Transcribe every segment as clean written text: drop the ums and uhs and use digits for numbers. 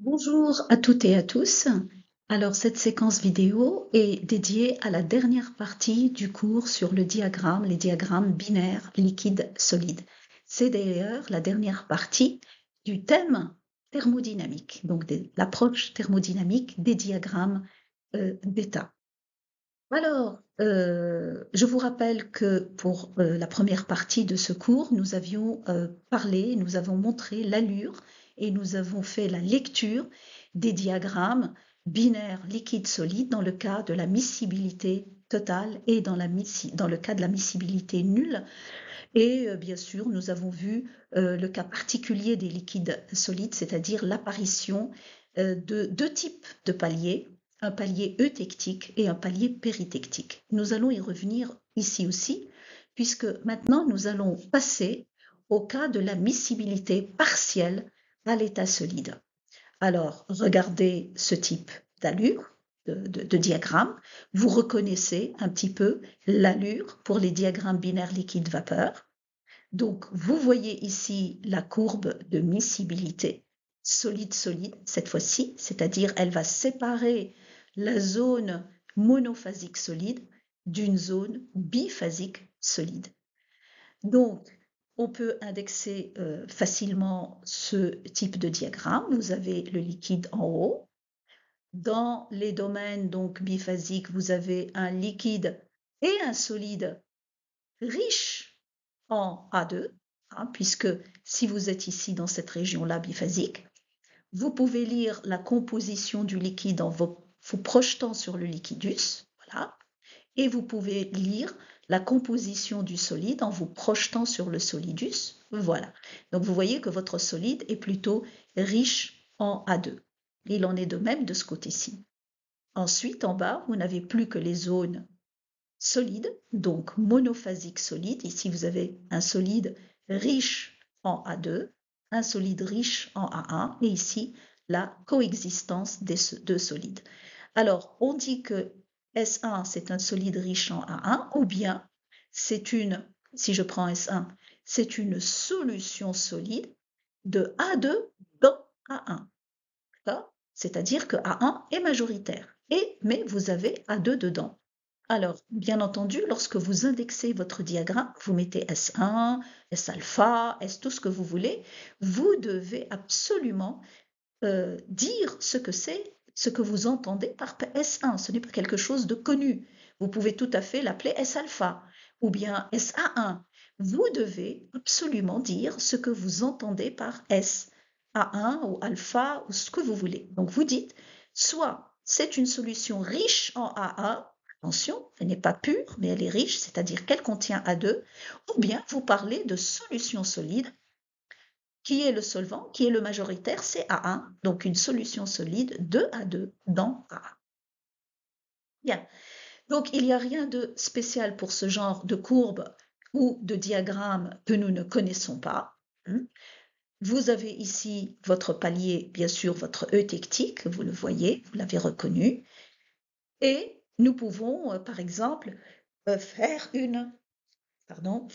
Bonjour à toutes et à tous. Alors cette séquence vidéo est dédiée à la dernière partie du cours sur les diagrammes binaires liquides solides. C'est d'ailleurs la dernière partie du thème thermodynamique, donc de l'approche thermodynamique des diagrammes d'état. Alors, je vous rappelle que pour la première partie de ce cours, nous avions parlé, nous avons montré l'allure et nous avons fait la lecture des diagrammes binaires liquide-solide dans le cas de la miscibilité totale et dans le cas de la miscibilité nulle. Et bien sûr, nous avons vu le cas particulier des liquides solides, c'est-à-dire l'apparition de deux types de paliers, un palier eutectique et un palier péritectique. Nous allons y revenir ici aussi, puisque maintenant nous allons passer au cas de la miscibilité partielle à l'état solide. Alors, regardez ce type d'allure, de diagramme. Vous reconnaissez un petit peu l'allure pour les diagrammes binaires liquide-vapeur. Donc, vous voyez ici la courbe de miscibilité solide-solide, cette fois-ci, c'est-à-dire elle va séparer la zone monophasique solide d'une zone biphasique solide. Donc, on peut indexer facilement ce type de diagramme. Vous avez le liquide en haut. Dans les domaines donc biphasiques, vous avez un liquide et un solide riche en A2, puisque si vous êtes ici dans cette région-là biphasique, vous pouvez lire la composition du liquide en vous projetant sur le liquidus, voilà, et vous pouvez lire la composition du solide en vous projetant sur le solidus, voilà. Donc vous voyez que votre solide est plutôt riche en A2. Il en est de même de ce côté-ci. Ensuite, en bas, vous n'avez plus que les zones solides, donc monophasiques solides. Ici, vous avez un solide riche en A2, un solide riche en A1, et ici, la coexistence des deux solides. Alors, on dit que S1, c'est un solide riche en A1, ou bien c'est une, si je prends S1, c'est une solution solide de A2 dans A1. C'est-à-dire que A1 est majoritaire, mais vous avez A2 dedans. Alors, bien entendu, lorsque vous indexez votre diagramme, vous mettez S1, S-alpha, S tout ce que vous voulez, vous devez absolument dire ce que c'est, ce que vous entendez par S1. Ce n'est pas quelque chose de connu. Vous pouvez tout à fait l'appeler S-alpha ou bien SA1. Vous devez absolument dire ce que vous entendez par S, A1 ou alpha ou ce que vous voulez. Donc vous dites, soit c'est une solution riche en A1, attention, elle n'est pas pure, mais elle est riche, c'est-à-dire qu'elle contient A2, ou bien vous parlez de solution solide qui est le solvant, qui est le majoritaire, c'est A1, donc une solution solide de A2 dans A1. Bien, donc il n'y a rien de spécial pour ce genre de courbe ou de diagramme que nous ne connaissons pas. Vous avez ici votre palier, bien sûr, votre eutectique, vous le voyez, vous l'avez reconnu, et nous pouvons, par exemple, faire une, pardon,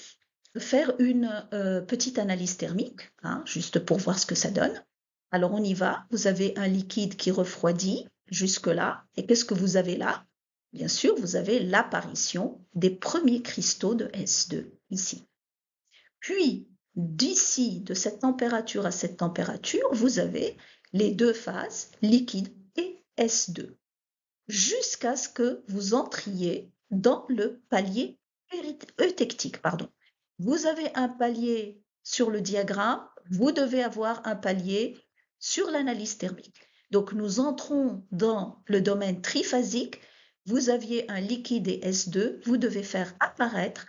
petite analyse thermique, juste pour voir ce que ça donne. Alors on y va, vous avez un liquide qui refroidit jusque-là, et qu'est-ce que vous avez là? Bien sûr, vous avez l'apparition des premiers cristaux de S2, ici. Puis, d'ici, de cette température à cette température, vous avez les deux phases, liquide et S2, jusqu'à ce que vous entriez dans le palier eutectique, pardon. Vous avez un palier sur le diagramme, vous devez avoir un palier sur l'analyse thermique. Donc nous entrons dans le domaine triphasique, vous aviez un liquide et S2, vous devez faire apparaître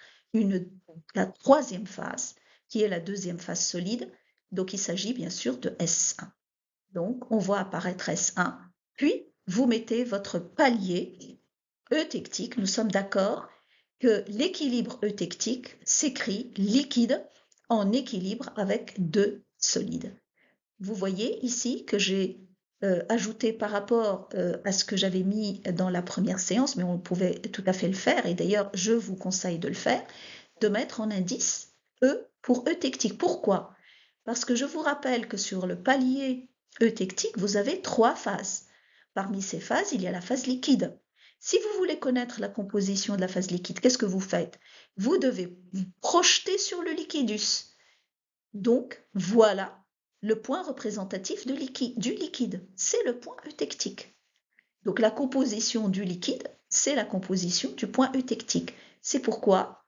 la troisième phase, qui est la deuxième phase solide, donc il s'agit bien sûr de S1. Donc on voit apparaître S1, puis vous mettez votre palier eutectique, nous sommes d'accord que l'équilibre eutectique s'écrit liquide en équilibre avec deux solides. Vous voyez ici que j'ai ajouté par rapport à ce que j'avais mis dans la première séance, mais on pouvait tout à fait le faire, et d'ailleurs je vous conseille de le faire, de mettre en indice E pour eutectique. Pourquoi? Parce que je vous rappelle que sur le palier eutectique, vous avez 3 phases. Parmi ces phases, il y a la phase liquide. Si vous voulez connaître la composition de la phase liquide, qu'est-ce que vous faites? Vous devez vous projeter sur le liquidus. Donc, voilà le point représentatif du liquide. C'est le point eutectique. Donc, la composition du liquide, c'est la composition du point eutectique. C'est pourquoi,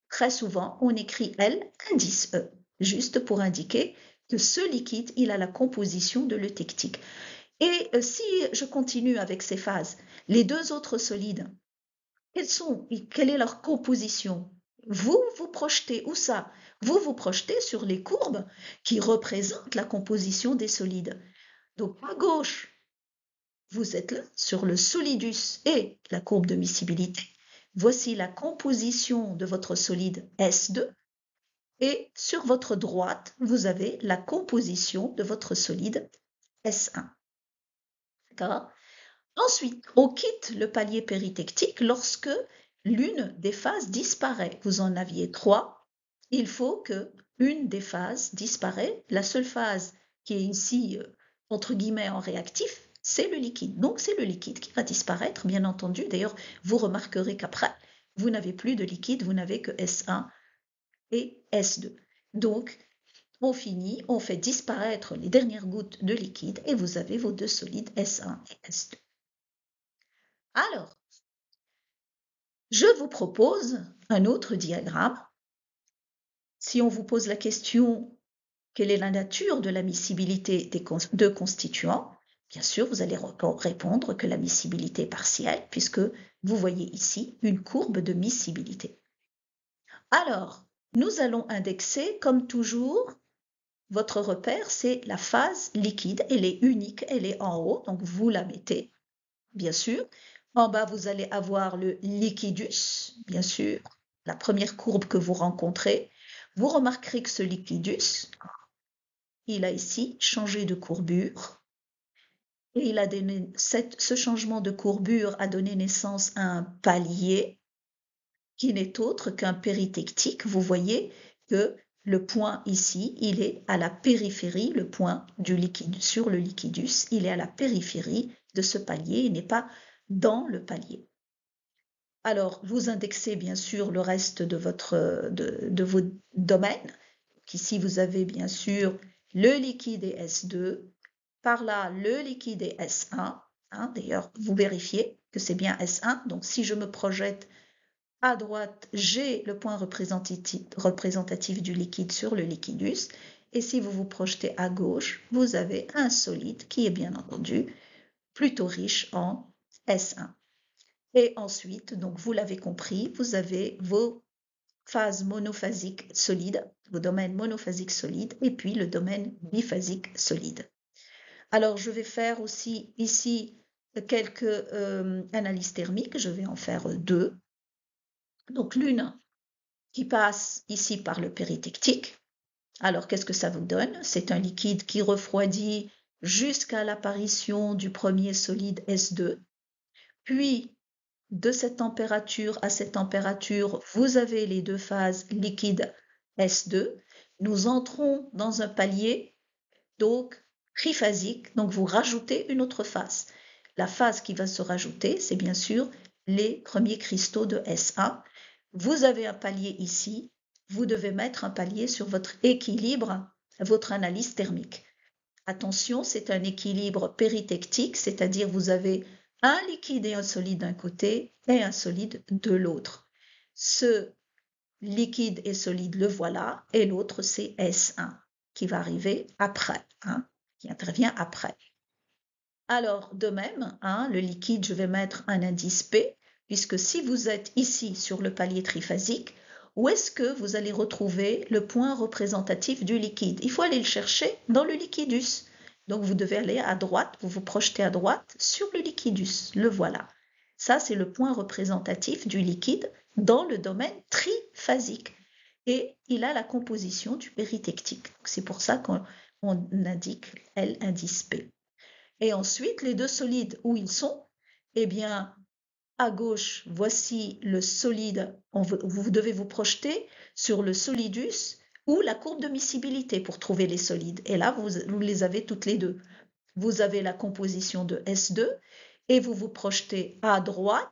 très souvent, on écrit L indice E, juste pour indiquer que ce liquide, il a la composition de l'eutectique. Et si je continue avec ces phases, les deux autres solides, quelle est leur composition? Vous vous projetez où ça? Vous vous projetez sur les courbes qui représentent la composition des solides. Donc à gauche, vous êtes là sur le solidus et la courbe de miscibilité. Voici la composition de votre solide S2. Et sur votre droite, vous avez la composition de votre solide S1. D'accord? Ensuite, on quitte le palier péritectique lorsque l'une des phases disparaît. Vous en aviez 3. Il faut que une des phases disparaisse. La seule phase qui est ici, entre guillemets, en réactif, c'est le liquide. Donc, c'est le liquide qui va disparaître, bien entendu. D'ailleurs, vous remarquerez qu'après, vous n'avez plus de liquide, vous n'avez que S1 et S2. Donc, on finit, on fait disparaître les dernières gouttes de liquide et vous avez vos deux solides S1 et S2. Alors, je vous propose un autre diagramme. Si on vous pose la question, quelle est la nature de la miscibilité des deux constituants? Bien sûr, vous allez répondre que la miscibilité est partielle, puisque vous voyez ici une courbe de miscibilité. Alors, nous allons indexer, comme toujours, votre repère, c'est la phase liquide. Elle est unique, elle est en haut, donc vous la mettez, bien sûr. En bas, vous allez avoir le liquidus, bien sûr, la première courbe que vous rencontrez. Vous remarquerez que ce liquidus, il a ici changé de courbure. Et ce changement de courbure a donné naissance à un palier qui n'est autre qu'un péritectique. Vous voyez que le point ici, il est à la périphérie, le point du liquide sur le liquidus, il est à la périphérie de ce palier, il n'est pas dans le palier. Alors, vous indexez bien sûr le reste de vos domaines. Ici, vous avez bien sûr le liquide et S2. Par là, le liquide et S1. D'ailleurs, vous vérifiez que c'est bien S1. Donc, si je me projette à droite, j'ai le point représentatif du liquide sur le liquidus. Et si vous vous projetez à gauche, vous avez un solide qui est bien entendu plutôt riche en S1. Et ensuite, donc vous l'avez compris, vous avez vos phases monophasiques solides, vos domaines monophasiques solides, et puis le domaine biphasique solide. Alors, je vais faire aussi ici quelques analyses thermiques, je vais en faire 2. Donc, l'une qui passe ici par le péritectique. Alors, qu'est-ce que ça vous donne? C'est un liquide qui refroidit jusqu'à l'apparition du premier solide S2. Puis, de cette température à cette température, vous avez les deux phases liquide S2. Nous entrons dans un palier, donc triphasique, donc vous rajoutez une autre phase. La phase qui va se rajouter, c'est bien sûr les premiers cristaux de S1. Vous avez un palier ici, vous devez mettre un palier sur votre équilibre, votre analyse thermique. Attention, c'est un équilibre péritectique, c'est-à-dire vous avez un liquide et un solide d'un côté et un solide de l'autre. Ce liquide et solide, le voilà, et l'autre c'est S1 qui va arriver après, qui intervient après. Alors, de même, le liquide, je vais mettre un indice P, puisque si vous êtes ici sur le palier triphasique, où est-ce que vous allez retrouver le point représentatif du liquide? Il faut aller le chercher dans le liquidus. Donc, vous devez aller à droite, vous vous projetez à droite sur le liquidus. Le voilà. Ça, c'est le point représentatif du liquide dans le domaine triphasique. Et il a la composition du péritectique. C'est pour ça qu'on indique L indice P. Et ensuite, les deux solides, où ils sont? Eh bien, à gauche, voici le solide. Vous devez vous projeter sur le solidus ou la courbe de miscibilité pour trouver les solides. Et là, vous les avez toutes les deux. vous avez la composition de S2 et vous vous projetez à droite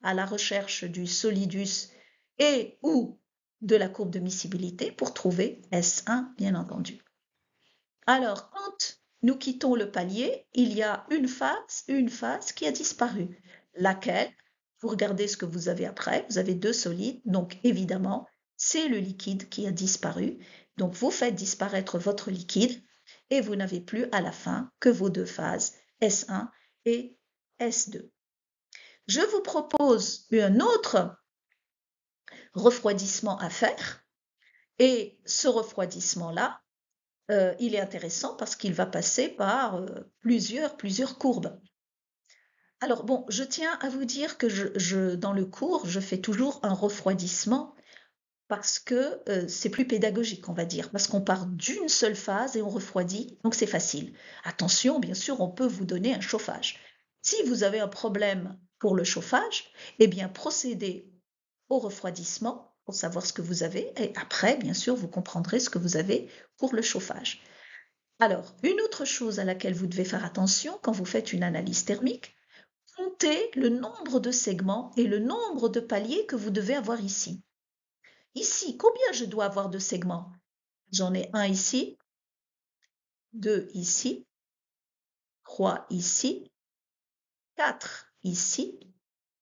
à la recherche du solidus et ou de la courbe de miscibilité pour trouver S1, bien entendu. Alors, quand nous quittons le palier, il y a une phase qui a disparu. Laquelle? Vous regardez ce que vous avez après, vous avez deux solides, donc évidemment, c'est le liquide qui a disparu. Donc, vous faites disparaître votre liquide et vous n'avez plus à la fin que vos deux phases, S1 et S2. Je vous propose un autre refroidissement à faire et ce refroidissement-là, il est intéressant parce qu'il va passer par plusieurs courbes. Alors bon, je tiens à vous dire que dans le cours, je fais toujours un refroidissement parce que c'est plus pédagogique, on va dire, parce qu'on part d'une seule phase et on refroidit, donc c'est facile. Attention, bien sûr, on peut vous donner un chauffage. Si vous avez un problème pour le chauffage, eh bien, procédez au refroidissement pour savoir ce que vous avez, et après, bien sûr, vous comprendrez ce que vous avez pour le chauffage. Alors, une autre chose à laquelle vous devez faire attention quand vous faites une analyse thermique, comptez le nombre de segments et le nombre de paliers que vous devez avoir ici. Ici, combien je dois avoir de segments? J'en ai un ici, deux ici, trois ici, quatre ici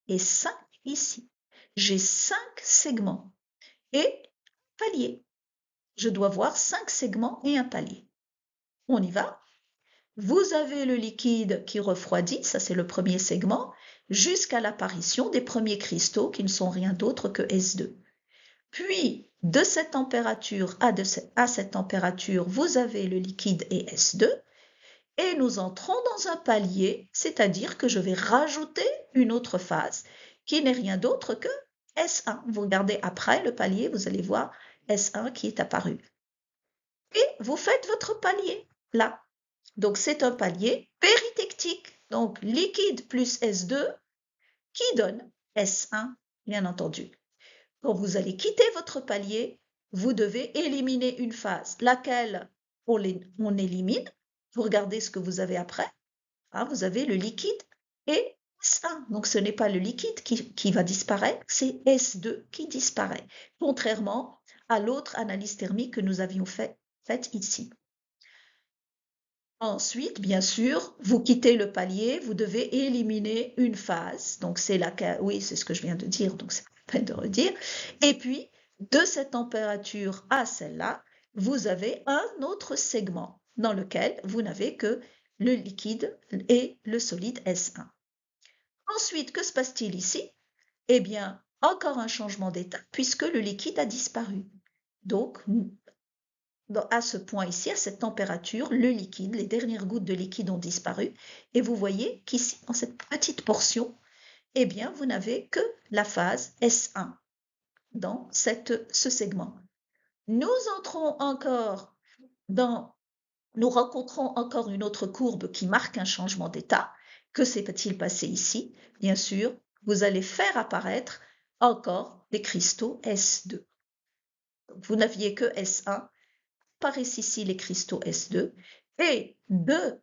et cinq ici. J'ai 5 segments et paliers. Je dois voir 5 segments et un palier. On y va? Vous avez le liquide qui refroidit, ça c'est le premier segment, jusqu'à l'apparition des premiers cristaux qui ne sont rien d'autre que S2. Puis, de cette température à cette température, vous avez le liquide et S2, et nous entrons dans un palier, c'est-à-dire que je vais rajouter une autre phase, qui n'est rien d'autre que S1. Vous regardez après le palier, vous allez voir S1 qui est apparu. Et vous faites votre palier, là. Donc, c'est un palier péritectique, donc liquide plus S2, qui donne S1, bien entendu. Quand vous allez quitter votre palier, vous devez éliminer une phase, laquelle on élimine. Vous regardez ce que vous avez après. Hein, vous avez le liquide et S1. Donc, ce n'est pas le liquide qui va disparaître, c'est S2 qui disparaît, contrairement à l'autre analyse thermique que nous avions faite ici. Ensuite, bien sûr, vous quittez le palier, vous devez éliminer une phase. Donc, c'est laquelle, oui, c'est ce que je viens de dire, donc c'est pas la peine de redire. Et puis, de cette température à celle-là, vous avez un autre segment dans lequel vous n'avez que le liquide et le solide S1. Ensuite, que se passe-t-il ici? Eh bien, encore un changement d'état puisque le liquide a disparu. Donc, à ce point ici, à cette température, le liquide, les dernières gouttes de liquide ont disparu. Et vous voyez qu'ici, dans cette petite portion, eh bien, vous n'avez que la phase S1 dans ce segment. Nous entrons encore nous rencontrons encore une autre courbe qui marque un changement d'état. Que s'est-il passé ici? Bien sûr, vous allez faire apparaître encore des cristaux S2. Donc, vous n'aviez que S1. Apparaissent ici les cristaux S2 et de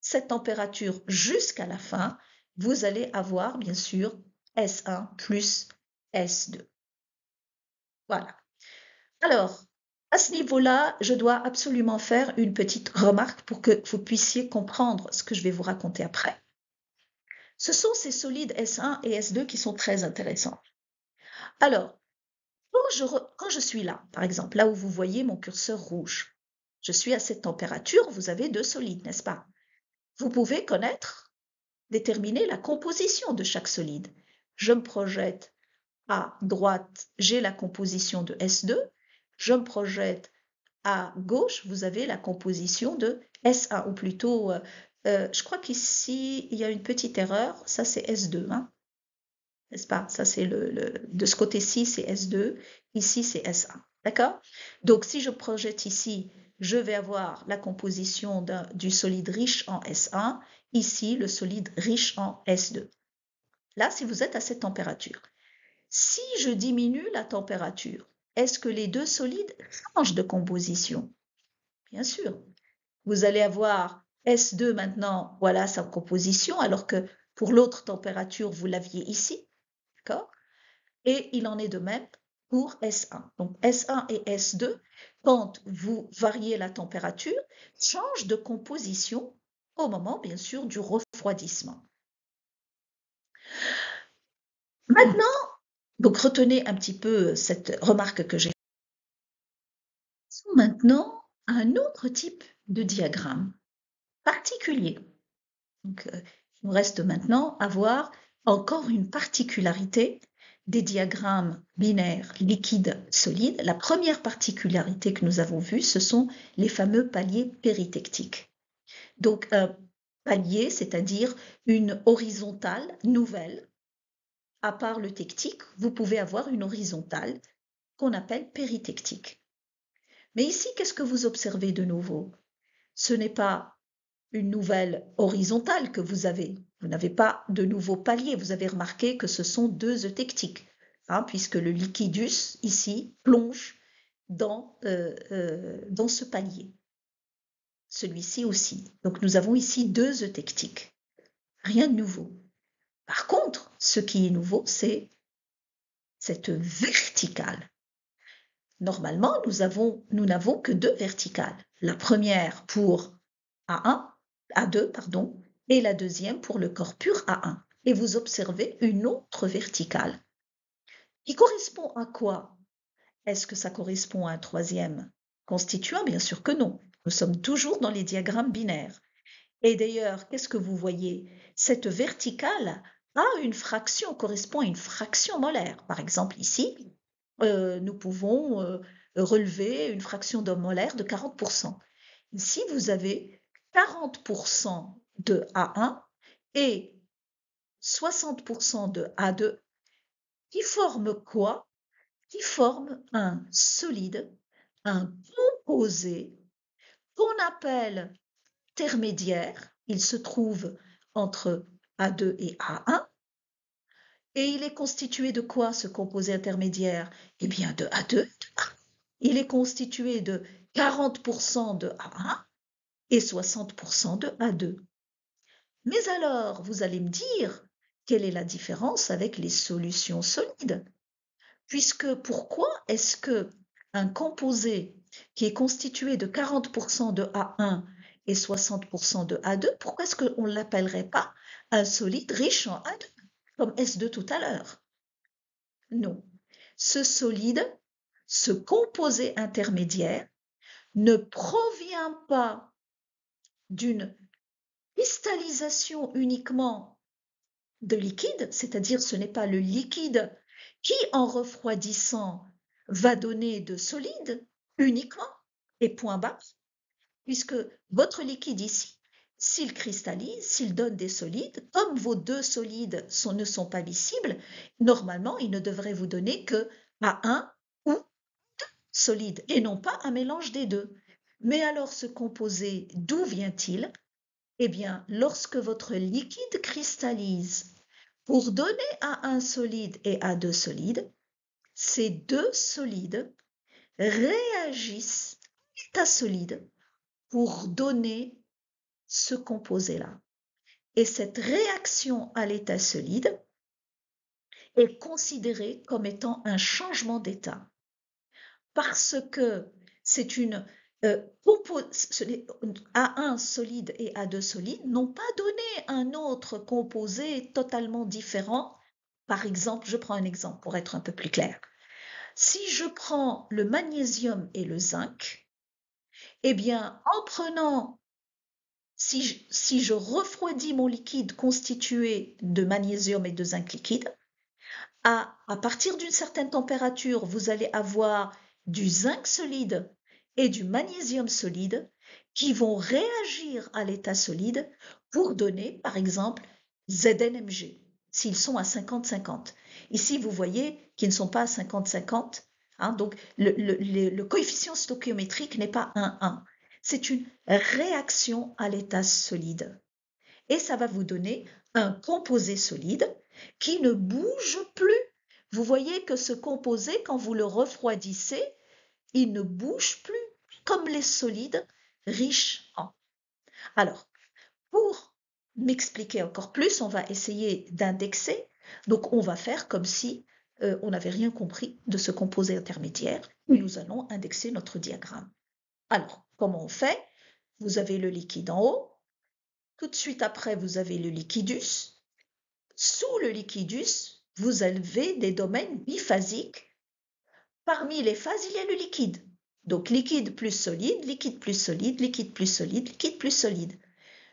cette température jusqu'à la fin, vous allez avoir bien sûr S1 plus S2. Voilà. Alors, à ce niveau-là, je dois absolument faire une petite remarque pour que vous puissiez comprendre ce que je vais vous raconter après. Ce sont ces solides S1 et S2 qui sont très intéressants. Alors, quand je suis là, par exemple, là où vous voyez mon curseur rouge, je suis à cette température, vous avez deux solides, n'est-ce pas? Vous pouvez déterminer la composition de chaque solide. Je me projette à droite, j'ai la composition de S2. Je me projette à gauche, vous avez la composition de S1, ou plutôt, je crois qu'ici, il y a une petite erreur, ça c'est S2, hein, n'est-ce pas? Ça c'est de ce côté-ci, c'est S2, ici c'est S1, d'accord? Donc si je projette ici, je vais avoir la composition du solide riche en S1, ici le solide riche en S2. Là, si vous êtes à cette température. Si je diminue la température, est-ce que les deux solides changent de composition? Bien sûr. Vous allez avoir S2 maintenant, voilà sa composition, alors que pour l'autre température, vous l'aviez ici, d'accord? Et il en est de même pour S1. Donc S1 et S2, quand vous variez la température, changent de composition au moment, bien sûr, du refroidissement. Maintenant, donc retenez un petit peu cette remarque que j'ai faite. Maintenant, un autre type de diagramme particulier. Donc, il nous reste maintenant à voir encore une particularité des diagrammes binaires liquides solides. La première particularité que nous avons vue, ce sont les fameux paliers péritectiques. Donc, un palier, c'est-à-dire une horizontale nouvelle. À part le tectique, vous pouvez avoir une horizontale qu'on appelle péritectique. Mais ici, qu'est-ce que vous observez de nouveau? Ce n'est pas une nouvelle horizontale que vous avez. Vous n'avez pas de nouveau palier. Vous avez remarqué que ce sont deux eutectiques, hein, puisque le liquidus, ici, plonge dans ce palier. Celui-ci aussi. Donc nous avons ici deux eutectiques. Rien de nouveau. Par contre, ce qui est nouveau, c'est cette verticale. Normalement, nous n'avons que deux verticales. La première pour A1, A2, pardon, et la deuxième pour le corps pur A1. Et vous observez une autre verticale qui correspond à quoi? Est-ce que ça correspond à un troisième constituant? Bien sûr que non. Nous sommes toujours dans les diagrammes binaires. Et d'ailleurs, qu'est-ce que vous voyez? Cette verticale a une fraction, correspond à une fraction molaire. Par exemple, ici, nous pouvons relever une fraction de molaire de 40%. Ici, vous avez 40% de A1 et 60% de A2 qui forment quoi? Qui forment un solide, un composé qu'on appelle intermédiaire. Il se trouve entre A2 et A1. Et il est constitué de quoi, ce composé intermédiaire? Eh bien, de A2. Il est constitué de 40% de A1 et 60% de A2. Mais alors, vous allez me dire, quelle est la différence avec les solutions solides? Puisque pourquoi est-ce que un composé qui est constitué de 40% de A1 et 60% de A2, pourquoi est-ce qu'on ne l'appellerait pas un solide riche en A2, comme S2 tout à l'heure? Non. Ce solide, ce composé intermédiaire, ne provient pas d'une cristallisation uniquement de liquide, c'est-à-dire ce n'est pas le liquide qui, en refroidissant, va donner de solide uniquement, et point bas, puisque votre liquide ici, s'il cristallise, s'il donne des solides, comme vos deux solides ne sont pas miscibles, normalement, il ne devrait vous donner que un ou deux solides, et non pas un mélange des deux. Mais alors ce composé, d'où vient-il? Eh bien, lorsque votre liquide cristallise pour donner à un solide et à deux solides, ces deux solides réagissent à l'état solide pour donner ce composé-là. Et cette réaction à l'état solide est considérée comme étant un changement d'état. Parce que c'est une A1 solide et A2 solide n'ont pas donné un autre composé totalement différent. Par exemple, je prends un exemple pour être un peu plus clair. Si je prends le magnésium et le zinc, eh bien, en prenant, si je refroidis mon liquide constitué de magnésium et de zinc liquide, à partir d'une certaine température, vous allez avoir du zinc solide et du magnésium solide qui vont réagir à l'état solide pour donner, par exemple, ZnMg, s'ils sont à 50-50. Ici, vous voyez qu'ils ne sont pas à 50-50, hein, donc le coefficient stoichiométrique n'est pas 1,1. C'est une réaction à l'état solide. Et ça va vous donner un composé solide qui ne bouge plus. Vous voyez que ce composé, quand vous le refroidissez, il ne bouge plus comme les solides riches en. Alors, m'expliquer encore plus, on va essayer d'indexer. Donc, on va faire comme si on n'avait rien compris de ce composé intermédiaire et nous allons indexer notre diagramme. Alors, comment on fait? Vous avez le liquide en haut. Tout de suite après, vous avez le liquidus. Sous le liquidus, vous avez des domaines biphasiques. Parmi les phases, il y a le liquide. Donc, liquide plus solide, liquide plus solide, liquide plus solide, liquide plus solide.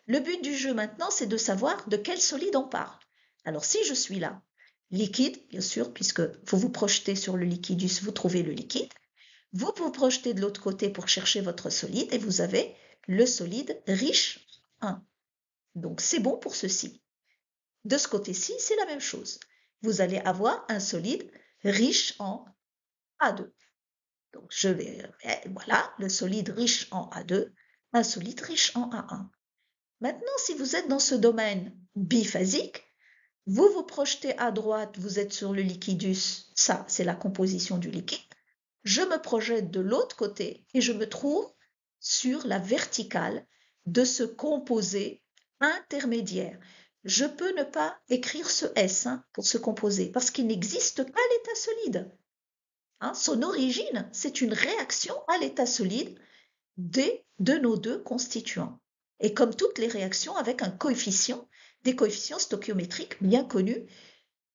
Le but du jeu maintenant, c'est de savoir de quel solide on parle. Alors, si je suis là, liquide, bien sûr, puisque vous vous projetez sur le liquidus, vous trouvez le liquide. Vous vous projetez de l'autre côté pour chercher votre solide et vous avez le solide riche en 1. Donc, c'est bon pour ceci. De ce côté-ci, c'est la même chose. Vous allez avoir un solide riche en A2. Donc, je vais, voilà, le solide riche en A2, un solide riche en A1. Maintenant, si vous êtes dans ce domaine biphasique, vous vous projetez à droite, vous êtes sur le liquidus, ça, c'est la composition du liquide. Je me projette de l'autre côté et je me trouve sur la verticale de ce composé intermédiaire. Je peux ne pas écrire ce S pour ce composé parce qu'il n'existe qu'à l'état solide. Son origine, c'est une réaction à l'état solide de nos deux constituants. Et comme toutes les réactions, avec un coefficient, des coefficients stoichiométriques bien connus,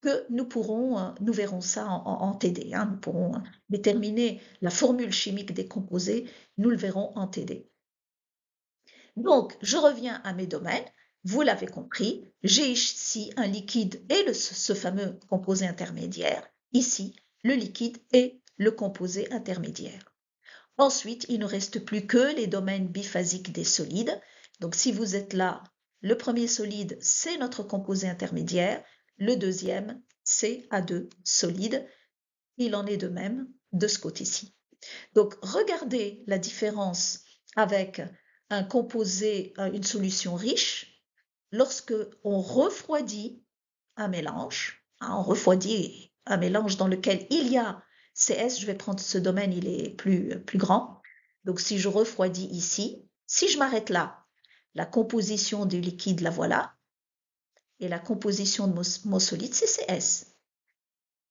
que nous verrons ça en TD. Nous pourrons déterminer la formule chimique des composés, nous le verrons en TD. Donc, je reviens à mes domaines. Vous l'avez compris, j'ai ici un liquide et ce fameux composé intermédiaire. Ici, le liquide et le composé intermédiaire. Ensuite, il ne reste plus que les domaines biphasiques des solides. Donc, si vous êtes là, le premier solide, c'est notre composé intermédiaire. Le deuxième, c'est A2 solide. Il en est de même de ce côté-ci. Donc, regardez la différence avec un composé, une solution riche. Lorsque on refroidit un mélange, on refroidit un mélange dans lequel il y a CS, je vais prendre ce domaine, il est plus grand. Donc, si je refroidis ici, si je m'arrête là, la composition du liquide, la voilà, et la composition de mon solide, c'est CS.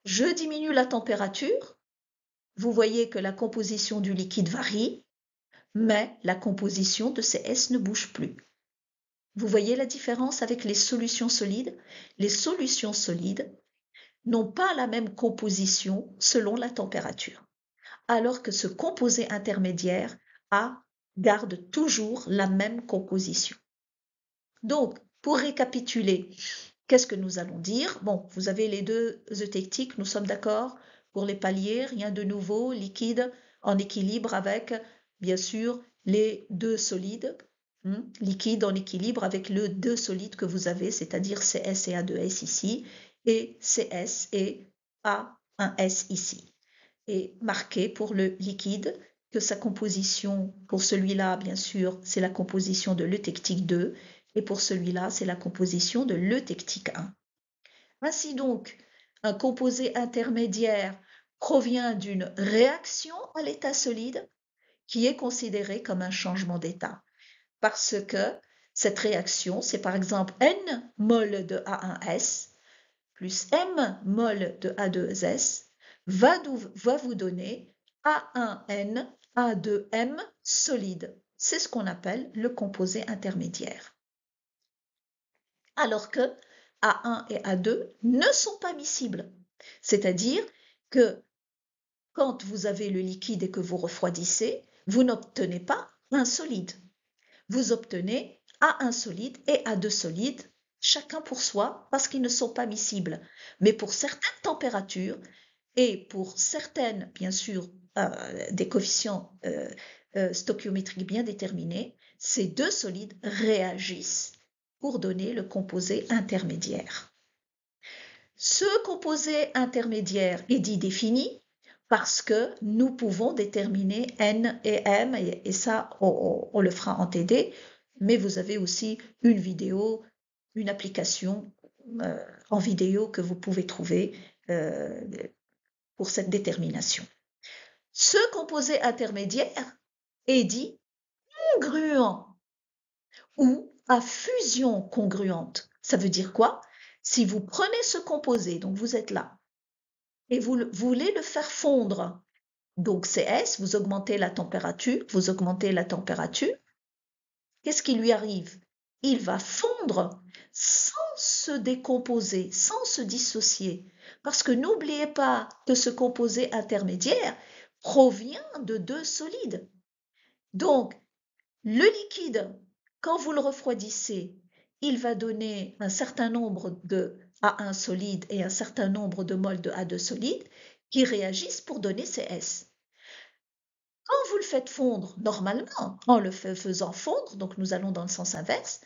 Je diminue la température, vous voyez que la composition du liquide varie, mais la composition de CS ne bouge plus. Vous voyez la différence avec les solutions solides? Les solutions solides n'ont pas la même composition selon la température, alors que ce composé intermédiaire garde toujours la même composition. Donc, pour récapituler, qu'est-ce que nous allons dire? Bon, vous avez les deux eutectiques, nous sommes d'accord? Pour les paliers, rien de nouveau, liquide en équilibre avec, bien sûr, les deux solides, liquide en équilibre avec les deux solides que vous avez, c'est-à-dire CS et A2S ici, et CS et A1S ici. Et marqué pour le liquide que sa composition, pour celui-là, bien sûr, c'est la composition de l'eutectique 2, et pour celui-là, c'est la composition de l'eutectique 1. Ainsi donc, un composé intermédiaire provient d'une réaction à l'état solide qui est considérée comme un changement d'état. Parce que cette réaction, c'est par exemple N mol de A1S plus M mol de A2S va vous donner A1N, A2M solide. C'est ce qu'on appelle le composé intermédiaire. Alors que A1 et A2 ne sont pas miscibles. C'est-à-dire que quand vous avez le liquide et que vous refroidissez, vous n'obtenez pas un solide. Vous obtenez A1 solide et A2 solide, chacun pour soi, parce qu'ils ne sont pas miscibles. Mais pour certaines températures et pour certaines, bien sûr, des coefficients stoichiométriques bien déterminés, ces deux solides réagissent pour donner le composé intermédiaire. Ce composé intermédiaire est dit défini parce que nous pouvons déterminer N et M, et ça, on le fera en TD, mais vous avez aussi une vidéo, une application en vidéo que vous pouvez trouver pour cette détermination. Ce composé intermédiaire est dit congruent ou à fusion congruente. Ça veut dire quoi? Si vous prenez ce composé, donc vous êtes là, et vous voulez le faire fondre, donc CS, vous augmentez la température, qu'est-ce qui lui arrive? Il va fondre sans se décomposer, sans se dissocier. Parce que n'oubliez pas que ce composé intermédiaire provient de deux solides. Donc, le liquide, quand vous le refroidissez, il va donner un certain nombre de A1 solide et un certain nombre de moles de A2 solide qui réagissent pour donner CS. Quand vous le faites fondre, normalement, en le faisant fondre, donc nous allons dans le sens inverse,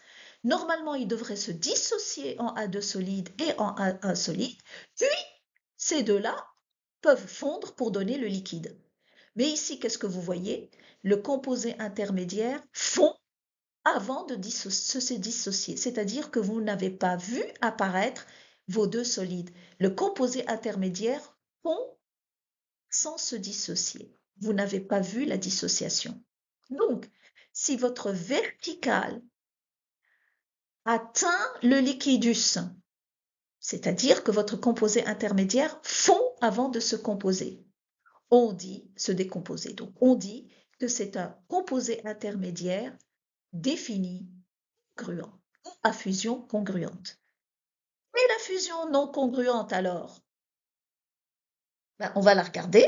normalement il devrait se dissocier en A2 solide et en A1 solide, puis ces deux-là peuvent fondre pour donner le liquide. Mais ici, qu'est-ce que vous voyez? Le composé intermédiaire fond avant de se dissocier, c'est-à-dire que vous n'avez pas vu apparaître vos deux solides. Le composé intermédiaire fond sans se dissocier. Vous n'avez pas vu la dissociation. Donc, si votre verticale atteint le liquidus, c'est-à-dire que votre composé intermédiaire fond avant de se composer, on dit se décomposer. Donc, on dit que c'est un composé intermédiaire défini congruent ou à fusion congruente. Et la fusion non congruente alors? On va la regarder.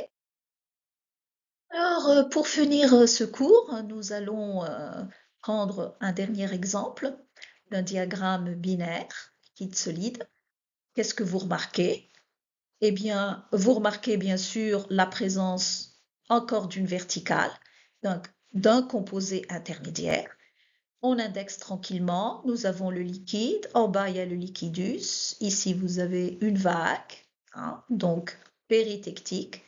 Alors, pour finir ce cours, nous allons prendre un dernier exemple d'un diagramme binaire, liquide solide. Qu'est-ce que vous remarquez? Eh bien, vous remarquez bien sûr la présence encore d'une verticale, donc d'un composé intermédiaire. On indexe tranquillement, nous avons le liquide, en bas il y a le liquidus, ici vous avez une vague, hein, donc péritectique.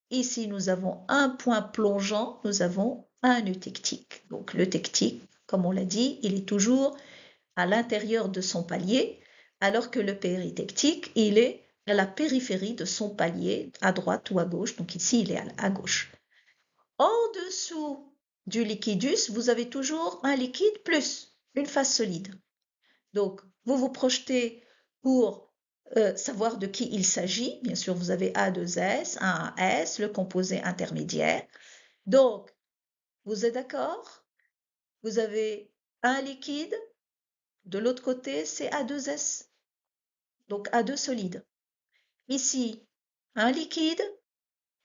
Ici, nous avons un point plongeant, nous avons un eutectique. Donc l'eutectique, comme on l'a dit, il est toujours à l'intérieur de son palier, alors que le péritectique, il est à la périphérie de son palier, à droite ou à gauche. Donc ici, il est à gauche. En dessous du liquidus, vous avez toujours un liquide plus une phase solide. Donc, vous vous projetez pour savoir de qui il s'agit. Bien sûr, vous avez A2S, un S, le composé intermédiaire. Donc, vous êtes d'accord? Vous avez un liquide, de l'autre côté, c'est A2S, donc A2 solide. Ici, un liquide,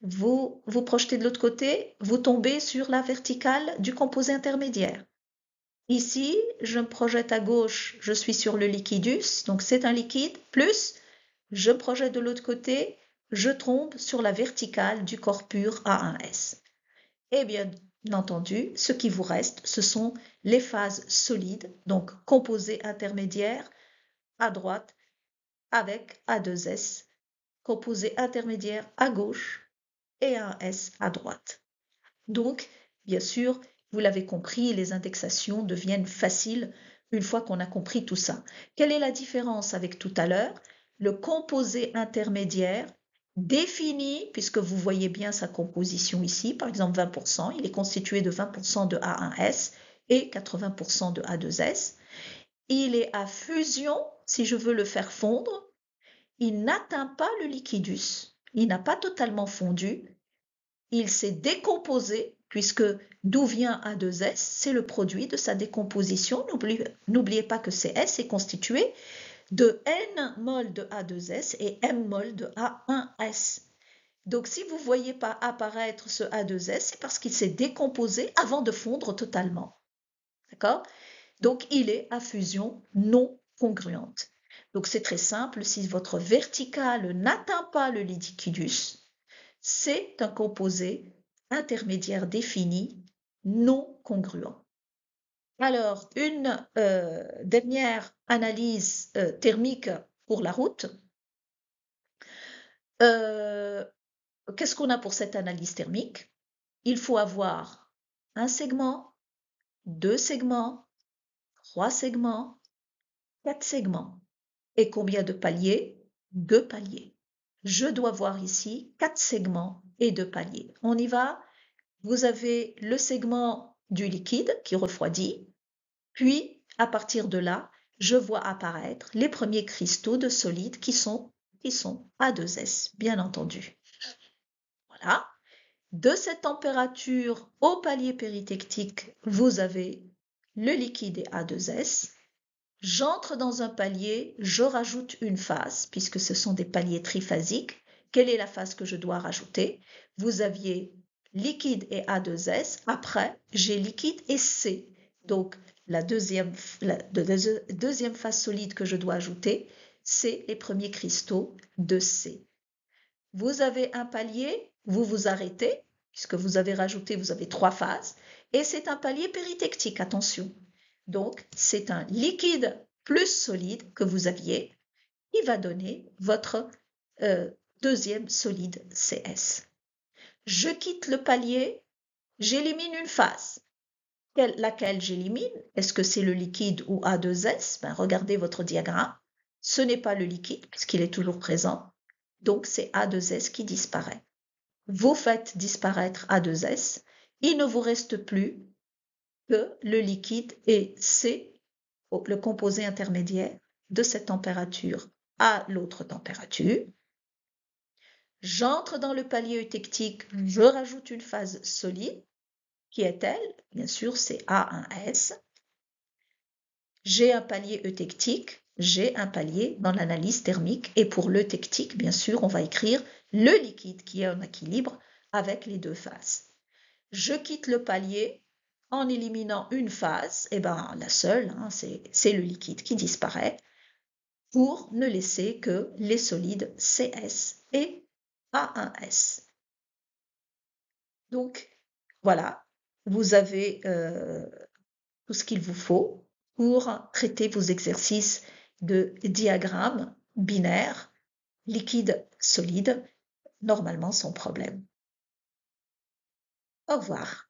vous vous projetez de l'autre côté, vous tombez sur la verticale du composé intermédiaire. Ici, je me projette à gauche, je suis sur le liquidus, donc c'est un liquide, plus je me projette de l'autre côté, je tombe sur la verticale du corps pur A1S. Et bien entendu, ce qui vous reste, ce sont les phases solides, donc composés intermédiaires à droite avec A2S, composé intermédiaire à gauche et un S à droite. Donc, bien sûr, vous l'avez compris, les indexations deviennent faciles une fois qu'on a compris tout ça. Quelle est la différence avec tout à l'heure? Le composé intermédiaire défini, puisque vous voyez bien sa composition ici, par exemple 20%, il est constitué de 20% de A1S et 80% de A2S. Il est à fusion, si je veux le faire fondre, il n'atteint pas le liquidus, il n'a pas totalement fondu, il s'est décomposé, puisque d'où vient A2S, c'est le produit de sa décomposition. N'oubliez pas que CS est constitué de N mol de A2S et M mol de A1S. Donc si vous ne voyez pas apparaître ce A2S, c'est parce qu'il s'est décomposé avant de fondre totalement. D'accord? Donc il est à fusion non congruente. Donc c'est très simple, si votre verticale n'atteint pas le liquidus, c'est un composé intermédiaire défini non congruent. Alors, une dernière analyse thermique pour la route. Qu'est-ce qu'on a pour cette analyse thermique? Il faut avoir un segment, deux segments, trois segments, quatre segments. Et combien de paliers? Deux paliers. Je dois voir ici 4 segments et 2 paliers. On y va. Vous avez le segment du liquide qui refroidit, puis À partir de là, je vois apparaître les premiers cristaux de solide qui sont A2S, bien entendu. Voilà. De cette température au palier péritectique, vous avez le liquide et A2S. J'entre dans un palier, je rajoute une phase, puisque ce sont des paliers triphasiques. Quelle est la phase que je dois rajouter? Vous aviez liquide et A2S, après j'ai liquide et C. Donc la deuxième phase solide que je dois ajouter, c'est les premiers cristaux de C. Vous avez un palier, vous vous arrêtez, puisque vous avez rajouté, vous avez 3 phases, et c'est un palier péritectique, attention. Donc, c'est un liquide plus solide que vous aviez, qui va donner votre deuxième solide CS. Je quitte le palier, j'élimine une phase. Laquelle j'élimine? Est-ce que c'est le liquide ou A2S? Ben, regardez votre diagramme. Ce n'est pas le liquide, puisqu'il est toujours présent. Donc, c'est A2S qui disparaît. Vous faites disparaître A2S. Il ne vous reste plus que le liquide et c'est le composé intermédiaire de cette température à l'autre température. J'entre dans le palier eutectique, je rajoute une phase solide. Qui est-elle? Bien sûr, c'est A1S. J'ai un palier eutectique, j'ai un palier dans l'analyse thermique. Et pour l'eutectique, bien sûr, on va écrire le liquide qui est en équilibre avec les deux phases. Je quitte le palier en éliminant une phase, et ben la seule, hein, c'est le liquide qui disparaît, pour ne laisser que les solides CS et A1S. Donc, voilà, vous avez tout ce qu'il vous faut pour traiter vos exercices de diagramme binaire, liquide, solide, normalement sans problème. Au revoir.